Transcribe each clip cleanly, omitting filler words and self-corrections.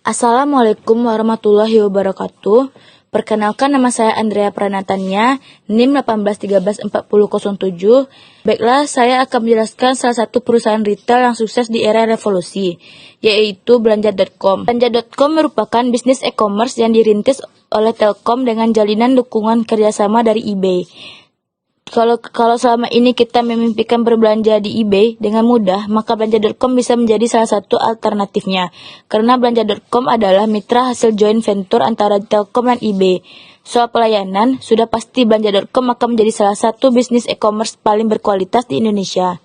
Assalamualaikum warahmatullahi wabarakatuh. Perkenalkan, nama saya Andrea Pranatanya, NIM 1813407. Baiklah, saya akan menjelaskan salah satu perusahaan retail yang sukses di era revolusi, yaitu Belanja.com. Belanja.com merupakan bisnis e-commerce yang dirintis oleh Telkom dengan jalinan dukungan kerjasama dari eBay. Kalau selama ini kita memimpikan berbelanja di eBay dengan mudah, maka Belanja.com bisa menjadi salah satu alternatifnya. Karena Belanja.com adalah mitra hasil joint venture antara Telkom dan eBay. Soal pelayanan, sudah pasti Belanja.com akan menjadi salah satu bisnis e-commerce paling berkualitas di Indonesia.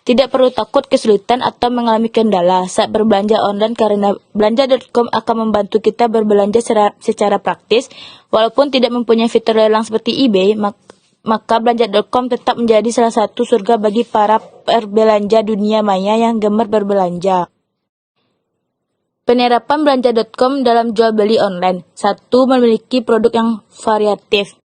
Tidak perlu takut kesulitan atau mengalami kendala saat berbelanja online karena Belanja.com akan membantu kita berbelanja secara praktis. Walaupun tidak mempunyai fitur lelang seperti eBay, maka Belanja.com tetap menjadi salah satu surga bagi para perbelanja dunia maya yang gemar berbelanja. Penerapan Belanja.com dalam jual beli online. 1. Memiliki produk yang variatif.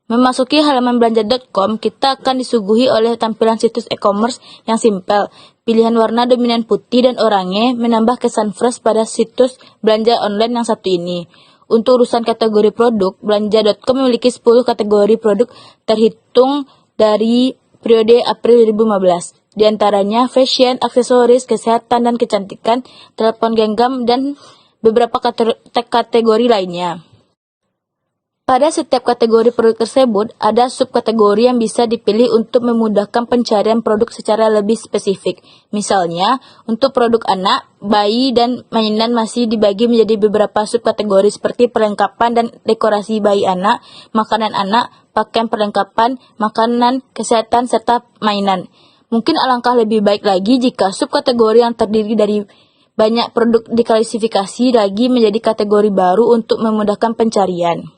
Memasuki halaman Belanja.com, kita akan disuguhi oleh tampilan situs e-commerce yang simpel. Pilihan warna dominan putih dan oranye menambah kesan fresh pada situs belanja online yang satu ini. Untuk urusan kategori produk, Belanja.com memiliki 10 kategori produk terhitung dari periode April 2015. Di antaranya fashion, aksesoris, kesehatan dan kecantikan, telepon genggam, dan beberapa kategori lainnya. Pada setiap kategori produk tersebut, ada subkategori yang bisa dipilih untuk memudahkan pencarian produk secara lebih spesifik. Misalnya, untuk produk anak, bayi, dan mainan masih dibagi menjadi beberapa subkategori seperti perlengkapan dan dekorasi bayi anak, makanan anak, pakaian perlengkapan, makanan, kesehatan, serta mainan. Mungkin alangkah lebih baik lagi jika subkategori yang terdiri dari banyak produk diklasifikasi lagi menjadi kategori baru untuk memudahkan pencarian.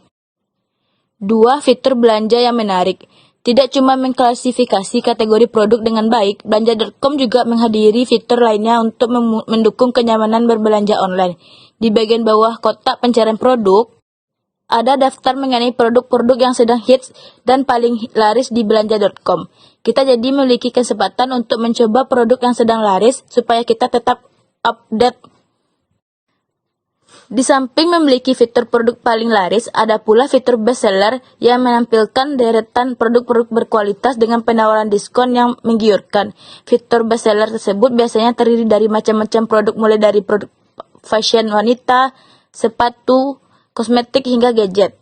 2. Fitur belanja yang menarik. Tidak cuma mengklasifikasi kategori produk dengan baik, Belanja.com juga menghadiri fitur lainnya untuk mendukung kenyamanan berbelanja online. Di bagian bawah kotak pencarian produk, ada daftar mengenai produk-produk yang sedang hits dan paling laris di Belanja.com. Kita jadi memiliki kesempatan untuk mencoba produk yang sedang laris supaya kita tetap update. Di samping memiliki fitur produk paling laris, ada pula fitur bestseller yang menampilkan deretan produk-produk berkualitas dengan penawaran diskon yang menggiurkan. Fitur bestseller tersebut biasanya terdiri dari macam-macam produk mulai dari produk fashion wanita, sepatu, kosmetik hingga gadget.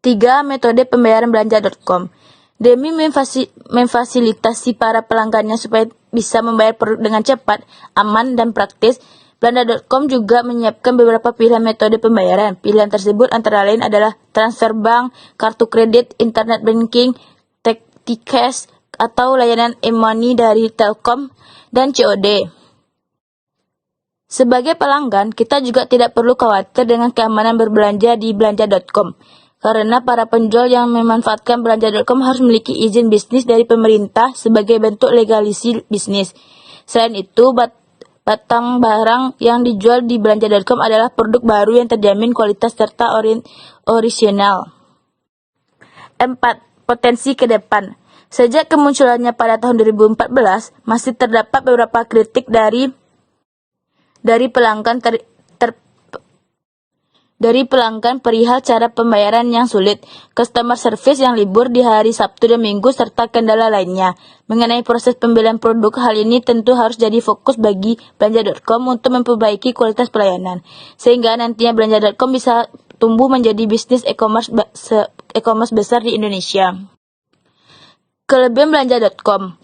3. Metode pembayaran Belanja.com. Demi memfasilitasi para pelanggannya supaya bisa membayar produk dengan cepat, aman, dan praktis, Belanja.com juga menyiapkan beberapa pilihan metode pembayaran. Pilihan tersebut antara lain adalah transfer bank, kartu kredit, internet banking, T-Cash, atau layanan e-money dari Telkom, dan COD. Sebagai pelanggan, kita juga tidak perlu khawatir dengan keamanan berbelanja di Belanja.com. Karena para penjual yang memanfaatkan Belanja.com harus memiliki izin bisnis dari pemerintah sebagai bentuk legalisasi bisnis. Selain itu, batang barang yang dijual di Belanja.com adalah produk baru yang terjamin kualitas serta orisinal. 4. Potensi ke depan. Sejak kemunculannya pada tahun 2014, masih terdapat beberapa kritik dari pelanggan perihal cara pembayaran yang sulit, customer service yang libur di hari Sabtu dan Minggu, serta kendala lainnya. Mengenai proses pembelian produk, hal ini tentu harus jadi fokus bagi Belanja.com untuk memperbaiki kualitas pelayanan, sehingga nantinya Belanja.com bisa tumbuh menjadi bisnis e-commerce besar di Indonesia. Kelebihan Belanja.com.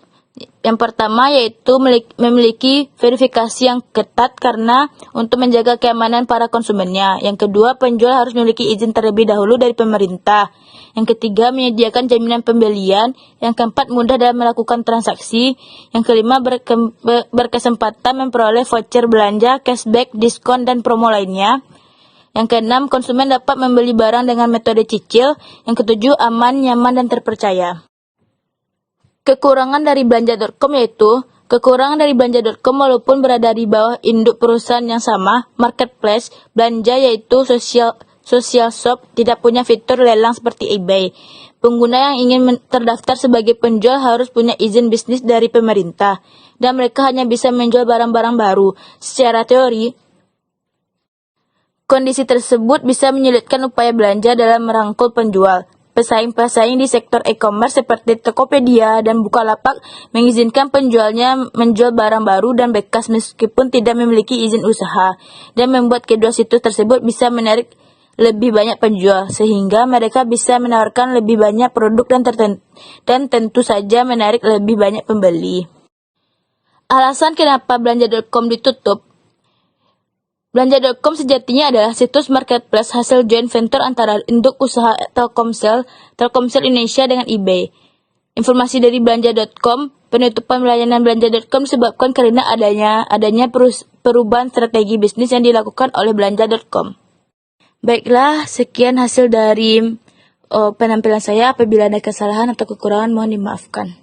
Yang pertama yaitu memiliki verifikasi yang ketat karena untuk menjaga keamanan para konsumennya. Yang kedua, penjual harus memiliki izin terlebih dahulu dari pemerintah. Yang ketiga, menyediakan jaminan pembelian. Yang keempat, mudah dalam melakukan transaksi. Yang kelima, berkesempatan memperoleh voucher belanja, cashback, diskon, dan promo lainnya. Yang keenam, konsumen dapat membeli barang dengan metode cicil. Yang ketujuh, aman, nyaman, dan terpercaya. Kekurangan dari Belanja.com yaitu walaupun berada di bawah induk perusahaan yang sama, marketplace belanja yaitu social shop tidak punya fitur lelang seperti eBay. Pengguna yang ingin terdaftar sebagai penjual harus punya izin bisnis dari pemerintah, dan mereka hanya bisa menjual barang-barang baru. Secara teori, Kondisi tersebut bisa menyulitkan upaya belanja dalam merangkul penjual. Pesaing-pesaing di sektor e-commerce seperti Tokopedia dan Bukalapak mengizinkan penjualnya menjual barang baru dan bekas meskipun tidak memiliki izin usaha, dan membuat kedua situs tersebut bisa menarik lebih banyak penjual, sehingga mereka bisa menawarkan lebih banyak produk dan tentu saja menarik lebih banyak pembeli. Alasan kenapa Belanja.com ditutup. Belanja.com sejatinya adalah situs marketplace hasil joint venture antara induk usaha Telkomsel Indonesia dengan eBay. Informasi dari Belanja.com, penutupan layanan Belanja.com disebabkan karena adanya perubahan strategi bisnis yang dilakukan oleh Belanja.com. Baiklah, sekian hasil dari penampilan saya. Apabila ada kesalahan atau kekurangan mohon dimaafkan.